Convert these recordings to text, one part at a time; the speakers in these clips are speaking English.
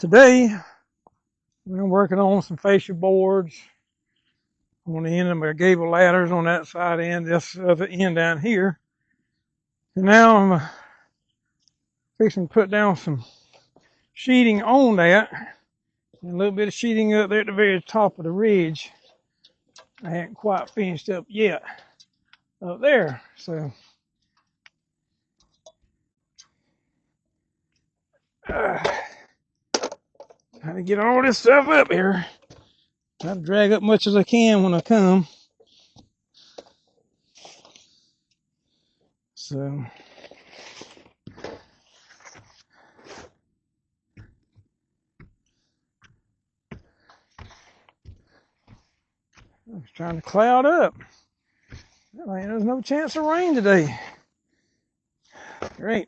Today, I'm working on some fascia boards on the end of my gable ladders on that side end, this other end down here. And now I'm fixing to put down some sheeting on that, and a little bit of sheeting up there at the very top of the ridge. I haven't quite finished up yet up there. So, trying to get all this stuff up here. Try to drag up much as I can when I come. So, I'm trying to cloud up. There's no chance of rain today. Great.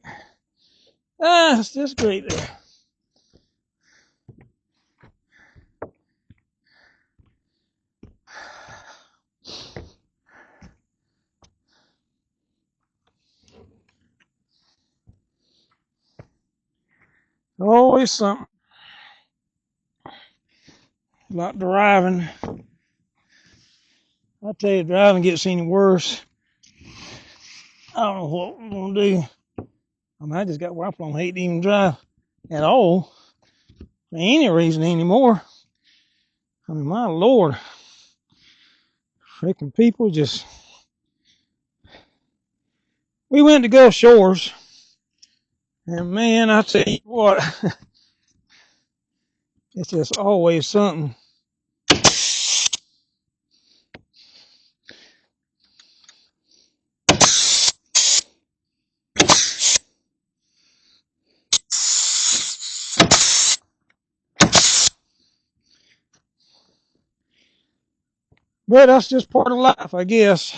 It's just great there. Always something. Like driving. I tell you, driving gets any worse. I don't know what we're going to do. I just got where I'm going to hate to even drive at all for any reason anymore. My Lord. Freaking people just... We went to Gulf Shores. And man, I tell you what. It's just always something. But that's just part of life, I guess.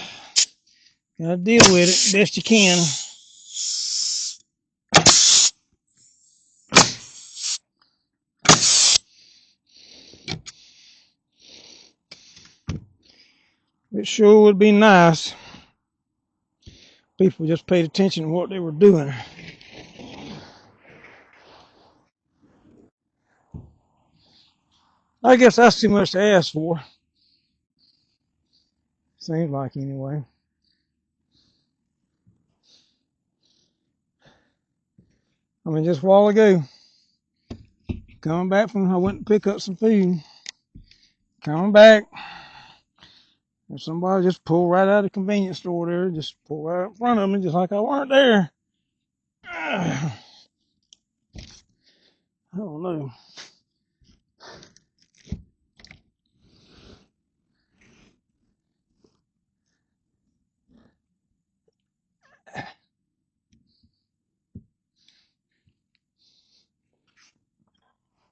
Gotta deal with it best you can. It sure would be nice if people just paid attention to what they were doing. I guess that's too much to ask for. Seems like, anyway. Just a while ago, coming back I went to pick up some food. Coming back, and somebody just pulled right out of the convenience store there, just pulled right in front of me, just like I weren't there. I don't know.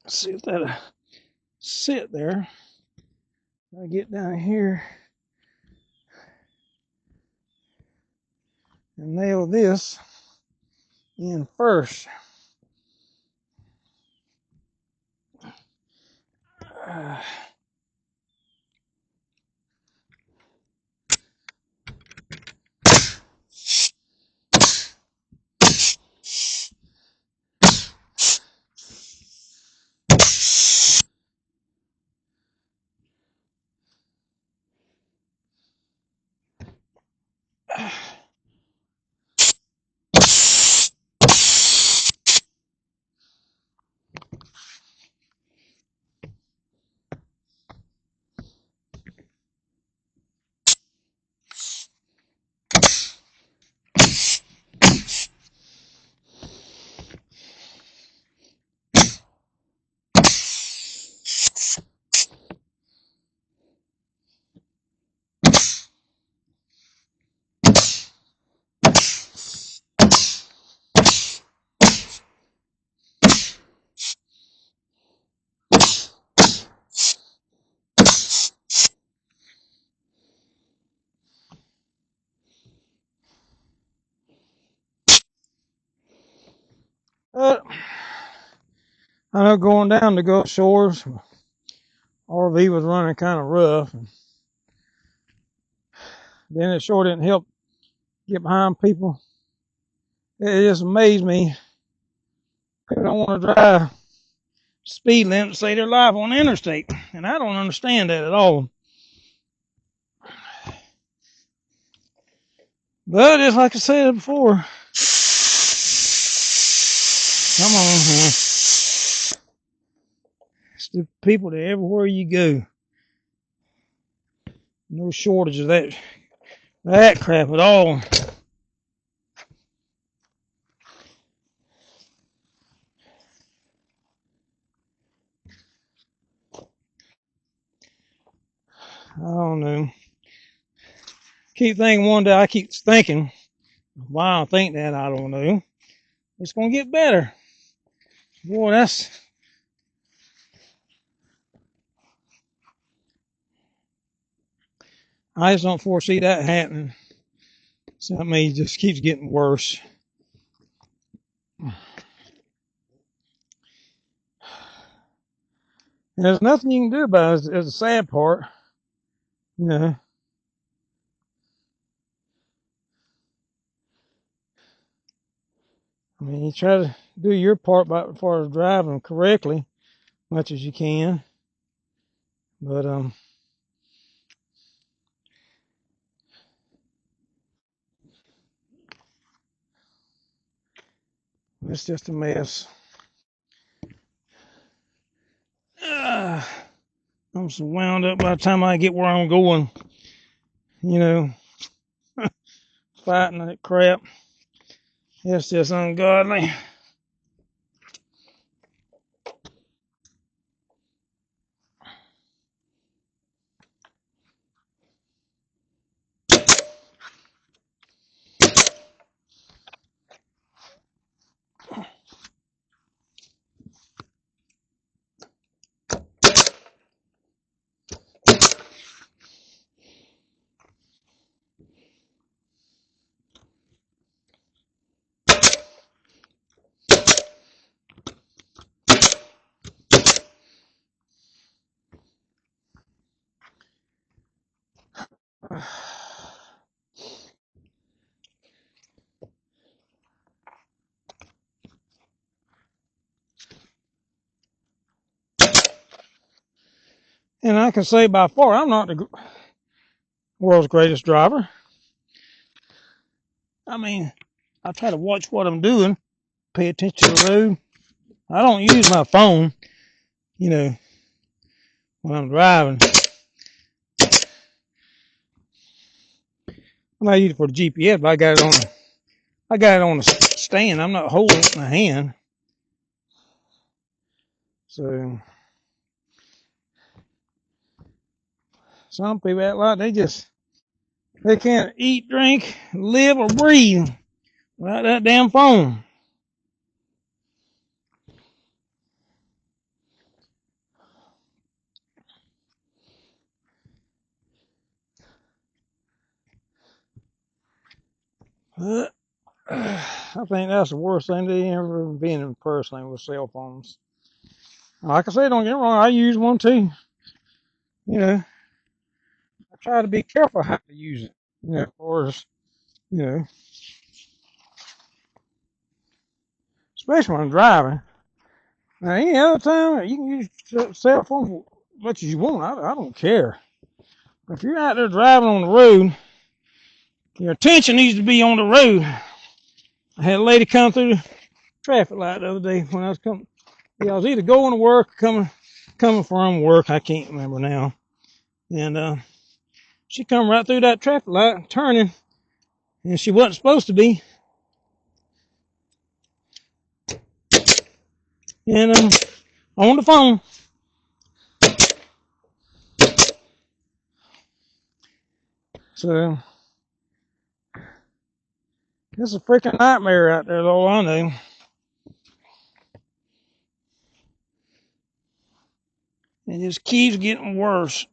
Let's see if that'll sit there. I get down here and nail this in first. I know going down to Gulf Shores, RV was running kind of rough. And then it sure didn't help get behind people. It just amazed me. People don't want to drive speed limit say they're live on the interstate. And I don't understand that at all. But it's like I said before. Come on, huh? Stupid people that everywhere you go. No shortage of that crap at all. I don't know. Keep thinking one day, I keep thinking, why I think that, I don't know. It's going to get better. Boy, I just don't foresee that happening. So I mean, it just keeps getting worse. And there's nothing you can do about it. It's the sad part. You know. I mean, you try to do your part as far as driving correctly, much as you can. But it's just a mess. I'm so wound up by the time I get where I'm going. You know, fighting that crap. It's just ungodly. And I can say by far, I'm not the world's greatest driver. I mean, I try to watch what I'm doing, pay attention to the road. I don't use my phone, you know, when I'm driving. I might use it for the GPS, but I got it on the stand. I'm not holding it in my hand. So some people act like they can't eat, drink, live, or breathe without that damn phone. But I think that's the worst thing they ever been in personally with cell phones. Like I said, don't get me wrong, I use one too. You know, I try to be careful how to use it. You know, or you know, especially when I'm driving. Now, any other time you can use cell phone for as much as you want. I don't care. If you're out there driving on the road, your attention needs to be on the road. I had a lady come through the traffic light the other day when I was coming. Yeah, I was either going to work or coming from work. I can't remember now. And she come right through that traffic light, turning, and she wasn't supposed to be. And on the phone. So it's a freaking nightmare out there, though, I know. It just keeps getting worse.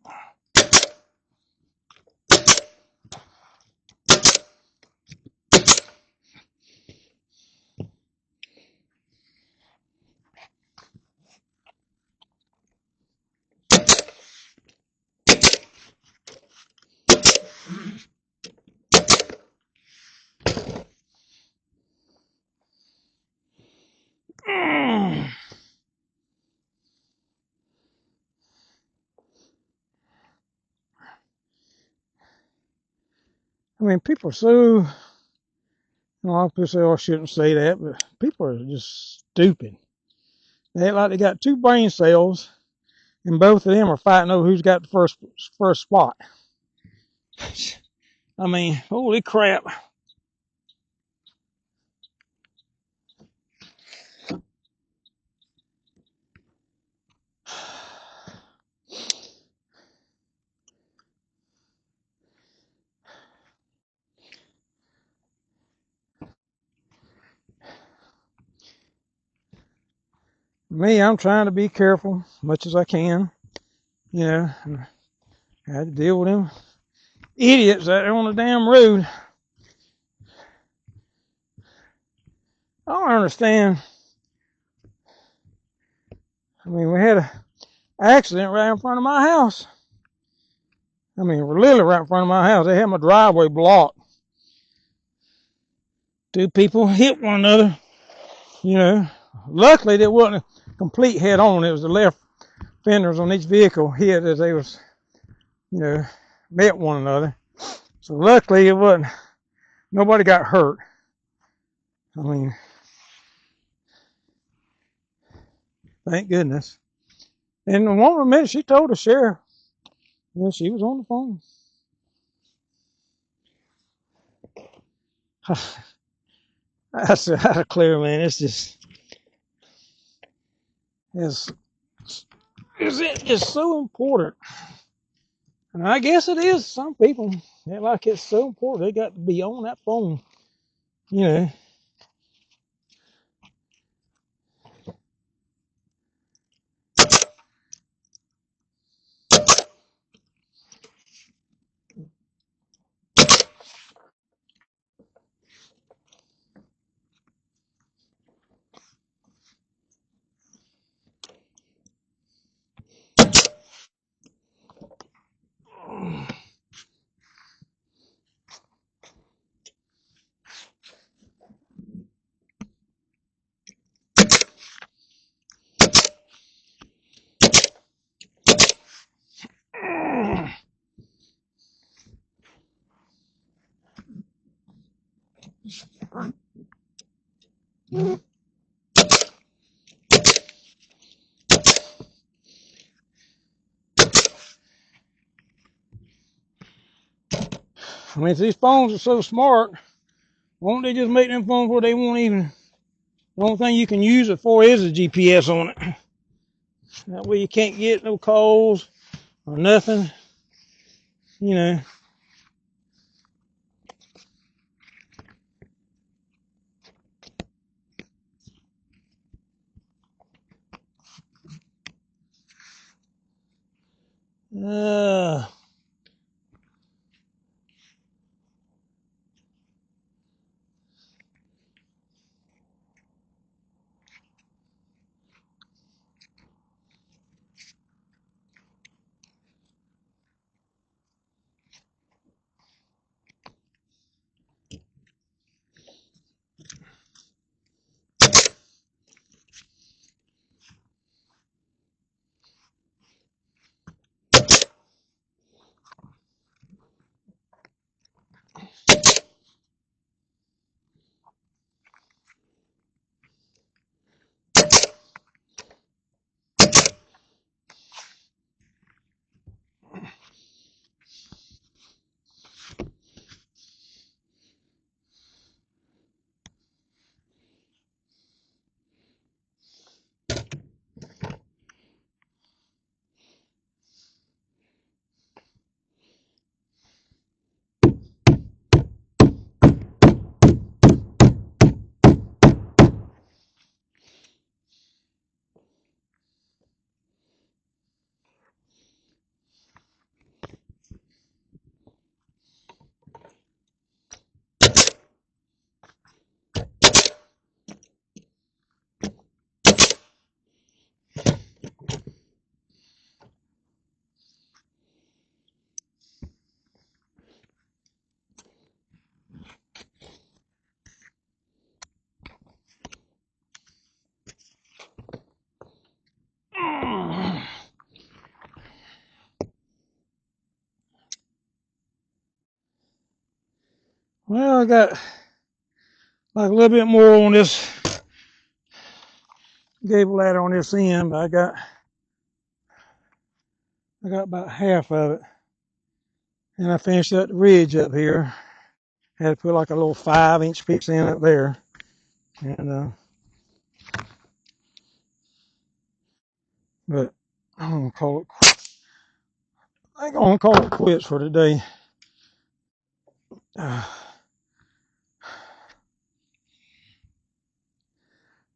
I mean, people are so, a lot of people say, oh, I shouldn't say that, but people are just stupid. They act like they got two brain cells, and both of them are fighting over who's got the first spot. I mean, holy crap. Me, I'm trying to be careful as much as I can. You know, I had to deal with them idiots that are on the damn road. I don't understand. I mean, we had an accident right in front of my house. I mean, literally right in front of my house. They had my driveway blocked. Two people hit one another. You know, luckily there wasn't a complete head on. It was the left fenders on each vehicle hit as they was, you know, met one another. So luckily it wasn't, nobody got hurt. I mean, thank goodness. And the woman admitted, she told the sheriff, you know, she was on the phone. That's clear, man. It's just, it's so important. And I guess it is. Some people, they like it's so important. They got to be on that phone, you know. I mean, if these phones are so smart, why don't they just make them phones where they won't even, the only thing you can use it for is a GPS on it. That way you can't get no calls or nothing, you know. Uh, I got like a little bit more on this gable ladder on this end, but I got about half of it. And I finished up the ridge up here. Had to put like a little 5-inch piece in up there. And but I'm gonna call it I'm gonna call it quits for today.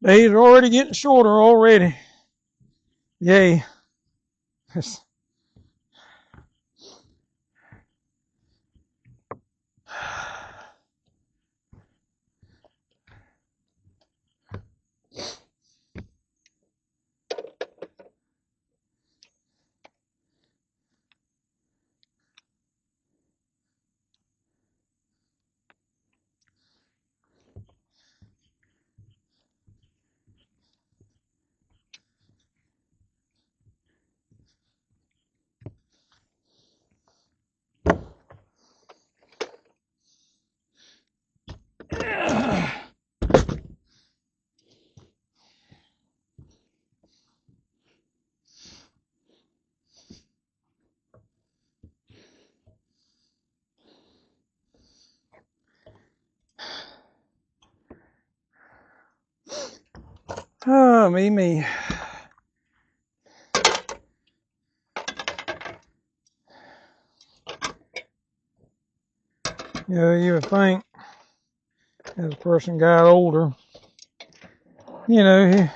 Days are already getting shorter already. Yay. Oh, me. Yeah, you would think as a person got older, you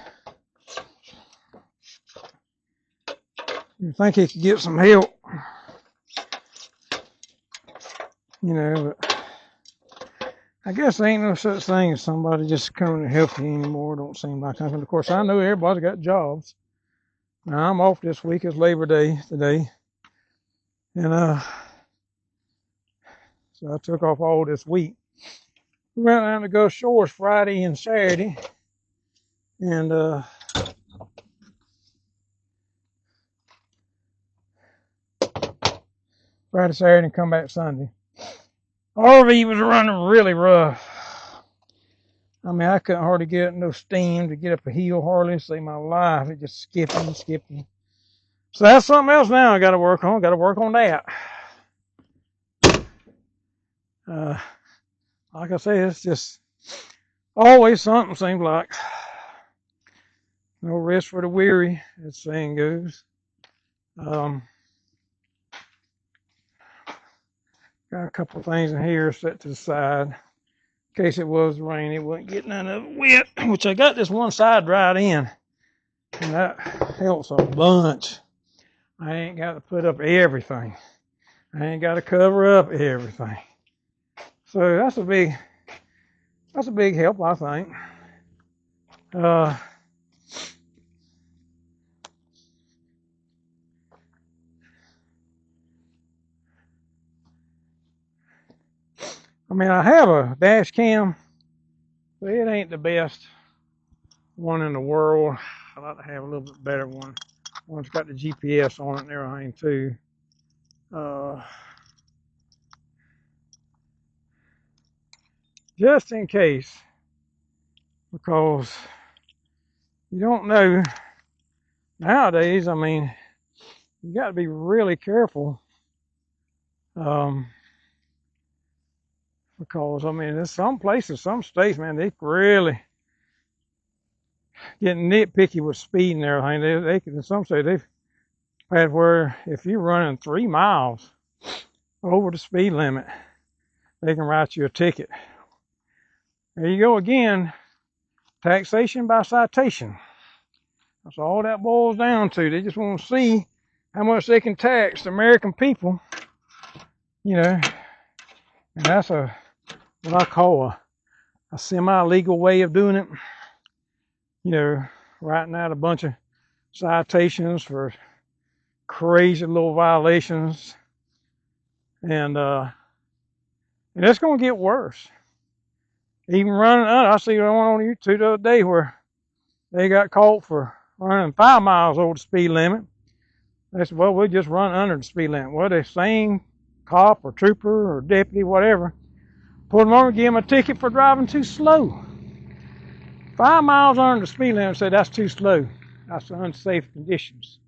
think he could get some help, but I guess there ain't no such thing as somebody just coming to help you anymore. Don't seem like something. Of course, I know everybody's got jobs. Now, I'm off this week. It's Labor Day today. And so I took off all this week. We went down to Gulf Shores Friday and Saturday. And Friday, Saturday, and come back Sunday. RV was running really rough. I mean, I couldn't hardly get no steam to get up a hill hardly. Save my life. It just skipping. So that's something else now I got to work on. Got to work on that. Like I say, it's just always something, seems like. No rest for the weary, as the saying goes. Got a couple of things in here set to the side. In case it was rain, it wouldn't get none of it wet, which I got this one side dried in. And that helps a bunch. I ain't got to put up everything. I ain't got to cover up everything. So that's a big help, I think. I mean, I have a dash cam, but it ain't the best one in the world. I'd like to have a little bit better one. One's got the GPS on it and everything too. Just in case, because you don't know nowadays. I mean, you got to be really careful. Because I mean, there's some places, some states, man, they really getting nitpicky with speed and everything. They can, in some states, they've had where if you're running 3 miles over the speed limit, they can write you a ticket. There you go again, taxation by citation. That's all that boils down to. They just want to see how much they can tax the American people, and that's what I call a semi-legal way of doing it. Writing out a bunch of citations for crazy little violations, and it's going to get worse. Even running, I see one on YouTube the other day where they got caught for running 5 miles over the speed limit. They said, well, we just run under the speed limit. Well, the same cop or trooper or deputy, whatever, Pulled him over, gave him a ticket for driving too slow. 5 miles under the speed limit, said that's too slow. That's unsafe conditions.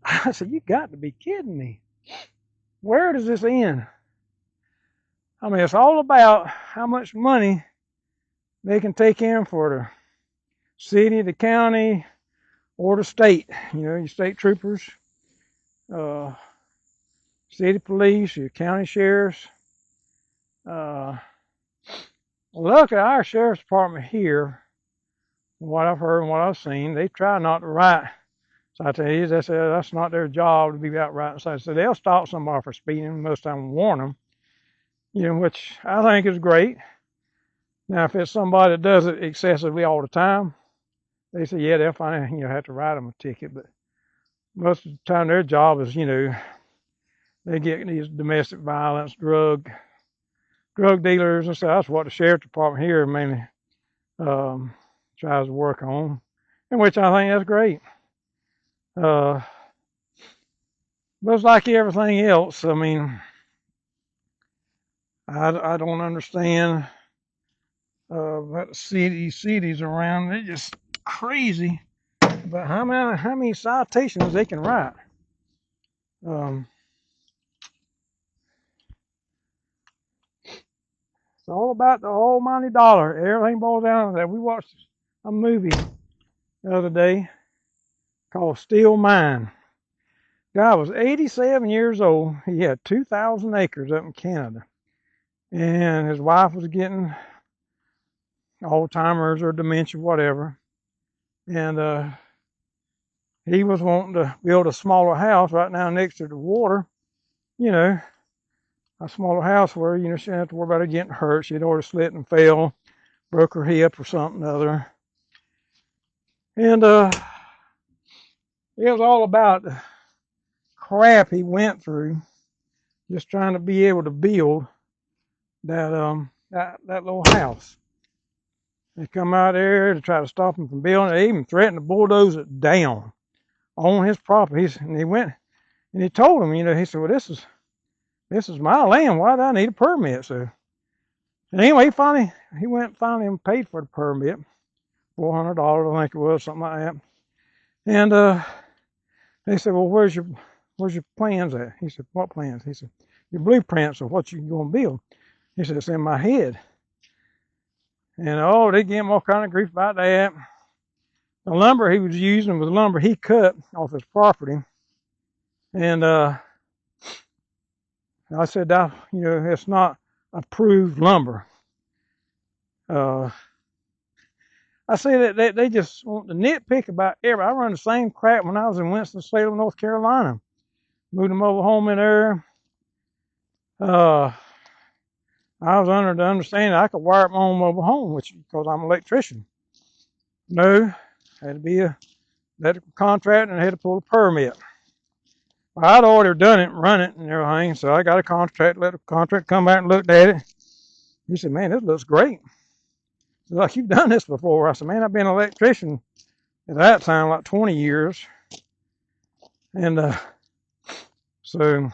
I said, you got to be kidding me. Where does this end? I mean, it's all about how much money they can take in for the city, the county, or the state. You know, your state troopers, city police, your county sheriffs. Look at our sheriff's department here. From what I've heard and what I've seen, they try not to write citations. They say that's not their job to be out writing citations. So they'll stop somebody for speeding, most of them warn them, you know, which I think is great. Now, if it's somebody that does it excessively all the time, they say, yeah, they'll find, you know, have to write them a ticket. But most of the time, their job is, you know, they get these domestic violence, drug dealers and stuff. That's what the sheriff department here mainly tries to work on, in which I think that's great. But it's like everything else. I mean, I don't understand about the cities around. They're just crazy. But how many citations they can write? It's all about the almighty dollar. Everything boils down to that. We watched a movie the other day called Steel Mine. Guy was 87 years old. He had 2,000 acres up in Canada. And his wife was getting Alzheimer's or dementia, whatever. And he was wanting to build a smaller house right now next to the water. You know, a smaller house where, you know, she didn't have to worry about her getting hurt. She'd already slipped and fell, broke her hip or something or other. And it was all about the crap he went through just trying to be able to build that little house. They come out there to try to stop him from building. They even threatened to bulldoze it down on his property. And he went and he told him, you know, he said, well, this is my land. Why do I need a permit? So and anyway, he went finally and paid for the permit, $400, I think it was, something like that. And they said, well, where's your plans at? He said, what plans? He said, your blueprints of what you're going to build. He said, it's in my head. And they gave him all kind of grief about that. The lumber he was using was lumber he cut off his property. And I said, you know, it's not approved lumber. I say that they just want to nitpick about everything. I run the same crap when I was in Winston-Salem, North Carolina. Moved them over home in there. I was under the understanding I could wire up my own mobile home, which because I'm an electrician. No, had to be a electrical contractor and I had to pull a permit. I'd already done it, run it and everything, so I got a contract, let the contractor come back and looked at it. He said, man, this looks great. He's like, you've done this before. I said, man, I've been an electrician at that time, like 20 years. And so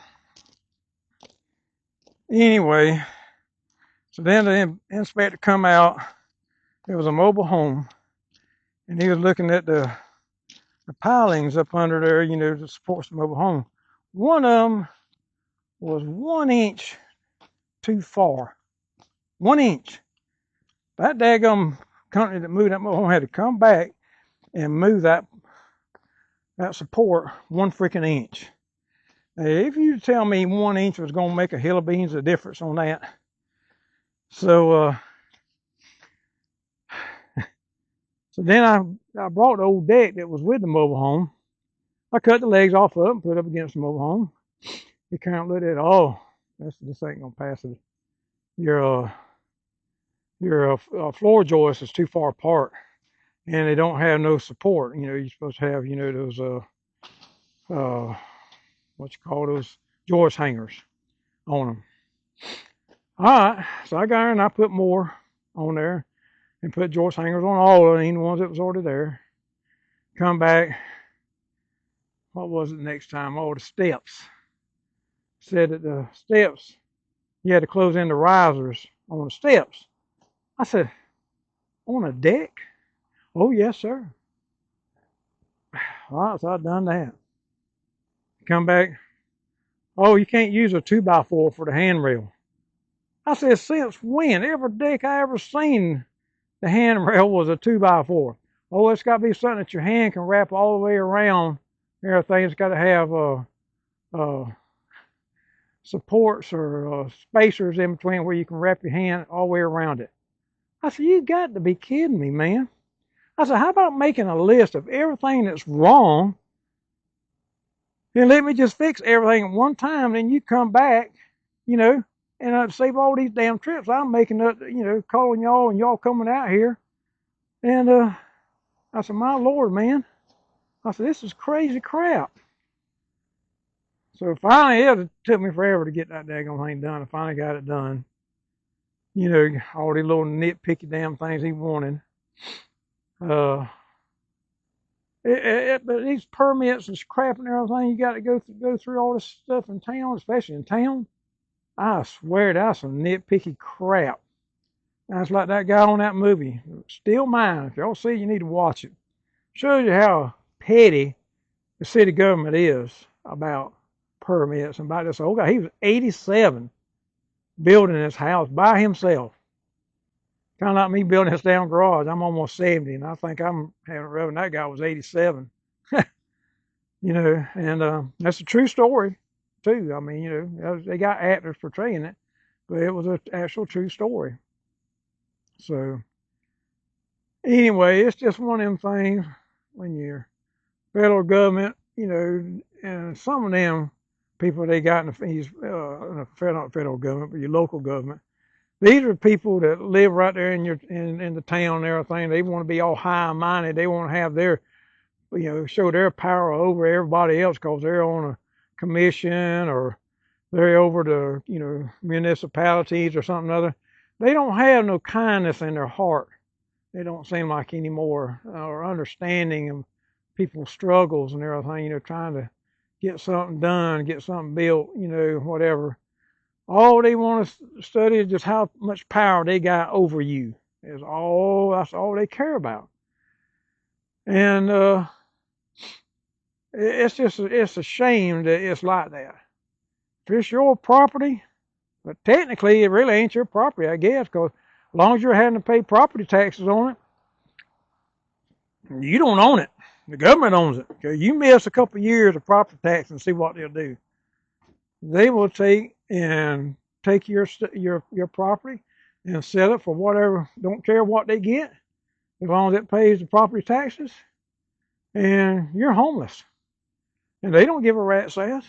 anyway, so then the inspector come out. It was a mobile home, and he was looking at the pilings up under there, you know, that supports the mobile home. One of them was 1 inch too far. 1 inch. That daggum company that moved that mobile home had to come back and move that support 1 freaking inch. Now, if you tell me 1 inch was going to make a hill of beans a difference on that. So then I brought the old deck that was with the mobile home. I cut the legs off of it and put it up against the mobile home. He kind of looked at it, oh, this ain't gonna pass it. Your floor joist is too far apart, and they don't have no support. You know, you're supposed to have, you know, those what you call those joist hangers on them. All right, so I got her and I put more on there and put joist hangers on all of them, the ones that was already there. Come back. What was it next time? Oh, the steps. Said that the steps, you had to close in the risers on the steps. I said, on a deck? Oh, yes, sir. All right, so I done that. Come back. Oh, you can't use a 2x4 for the handrail. I said, since when? Every deck I ever seen, the handrail was a 2x4. Oh, it's got to be something that your hand can wrap all the way around. Everything's got to have uh, supports or spacers in between where you can wrap your hand all the way around it. I said, you got to be kidding me, man. I said, how about making a list of everything that's wrong and let me just fix everything at one time, then you come back, you know, and I'd save all these damn trips I'm making up, you know, calling y'all and y'all coming out here. And I said, my Lord, man. I said, this is crazy crap. So finally, it took me forever to get that daggone thing done. I finally got it done. You know, all these little nitpicky damn things he wanted. But these permits and crap and everything, you got to go through all this stuff in town, especially in town. I swear that's some nitpicky crap. That's like that guy on that movie, Still Mine. If y'all see it, you need to watch it. Shows you how petty the city government is about permits and about this old guy. He was 87 building his house by himself. Kind of like me building this damn garage. I'm almost 70, and I think I'm having a rub, and that guy was 87. You know, and that's a true story, too. I mean, you know, they got actors portraying it, but it was an actual true story. So, anyway, it's just one of them things when you're federal government, you know, and some of them people they got in the federal government, but your local government. These are people that live right there in the town and everything. They want to be all high and mighty. They want to have their, you know, show their power over everybody else because they're on a commission or they're over the, you know, municipalities or something other. They don't have no kindness in their heart. They don't seem like anymore or understanding of people's struggles and everything. You know, trying to get something done, get something built, you know, whatever. All they want to study is just how much power they got over you. That's all they care about. And it's a shame that it's like that. If it's your property, but technically it really ain't your property, I guess, because as long as you're having to pay property taxes on it, you don't own it. The government owns it. Okay? You miss a couple of years of property tax and see what they'll do. They will take your property and sell it for whatever. Don't care what they get, as long as it pays the property taxes, and you're homeless. And they don't give a rat's ass.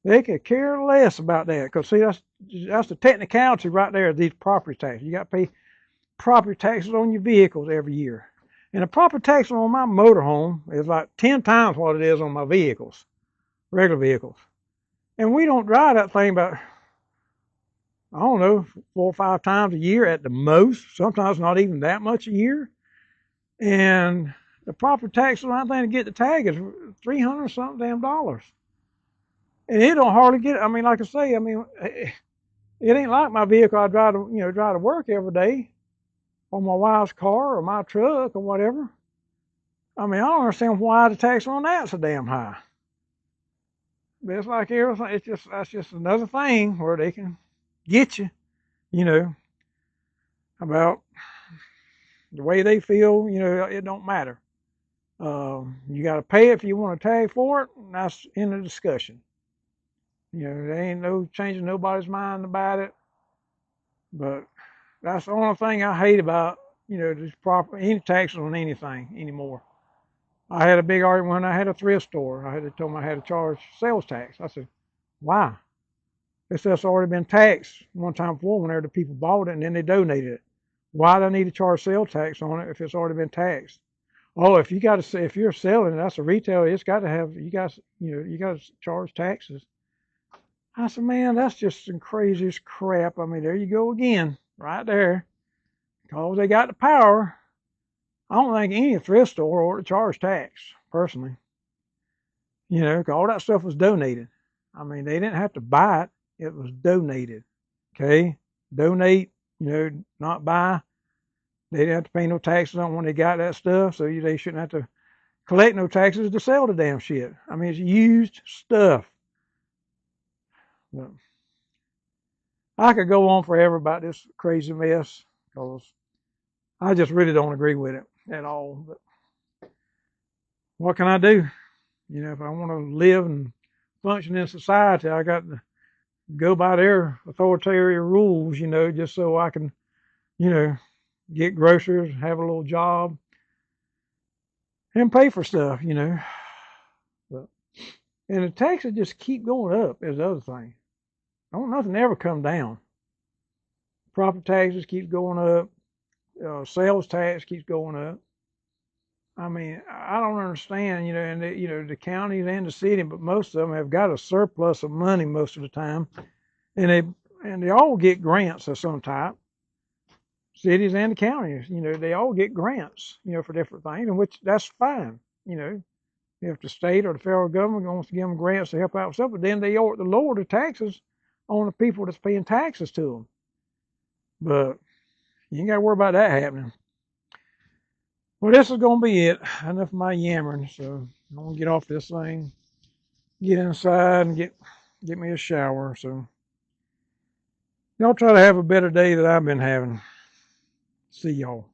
They could care less about that because see that's the technicality right there. These property taxes. You got to pay property taxes on your vehicles every year, and the property tax on my motorhome is like 10 times what it is on my vehicles, regular vehicles. And we don't drive that thing about, I don't know, 4 or 5 times a year at the most. Sometimes not even that much a year. And the property tax on that thing to get the tag is $300 something damn dollars. And it don't hardly get. I mean, like I say, I mean, it ain't like my vehicle. I drive to work every day, or my wife's car, or my truck, or whatever. I mean, I don't understand why the tax on that's so damn high. But it's like everything. That's just another thing where they can get you, you know, about the way they feel. You know, it don't matter. You got to pay if you want a tag for it. And that's in the discussion. You know, there ain't no changing nobody's mind about it. But that's the only thing I hate about, you know, this any taxes on anything anymore. I had a big argument when I had a thrift store. They told me I had to charge sales tax. I said, why? They said it's already been taxed one time before whenever the people bought it and then they donated it. Why do I need to charge sales tax on it if it's already been taxed? Oh, if you're selling it, that's a retail, it's got to have, you got to charge taxes. I said, man, that's just some craziest crap. I mean, there you go again, right there. Because they got the power. I don't think any thrift store ought to charge tax, personally. You know, because all that stuff was donated. I mean, they didn't have to buy it. It was donated. Okay? donate, not buy. They didn't have to pay no taxes on when they got that stuff, so they shouldn't have to collect no taxes to sell the damn shit. I mean, it's used stuff. But I could go on forever about this crazy mess because I just really don't agree with it at all. But what can I do? If I want to live and function in society, I got to go by their authoritarian rules, just so I can, you know, get groceries, have a little job, and pay for stuff. But, and the taxes just keep going up is the other thing. I don't nothing ever come down. Property taxes keeps going up. Sales tax keeps going up. I mean, I don't understand, and the counties and the city, but most of them have got a surplus of money most of the time, and they all get grants of some type. Cities and the counties, they all get grants, for different things, and which that's fine. If the state or the federal government wants to give them grants to help out with stuff, but then they ought to lower the taxes on the people that's paying taxes to them. But you ain't got to worry about that happening. Well, this is going to be it. Enough of my yammering. So I'm going to get off this thing, get inside, and get me a shower. So y'all try to have a better day than I've been having. See y'all.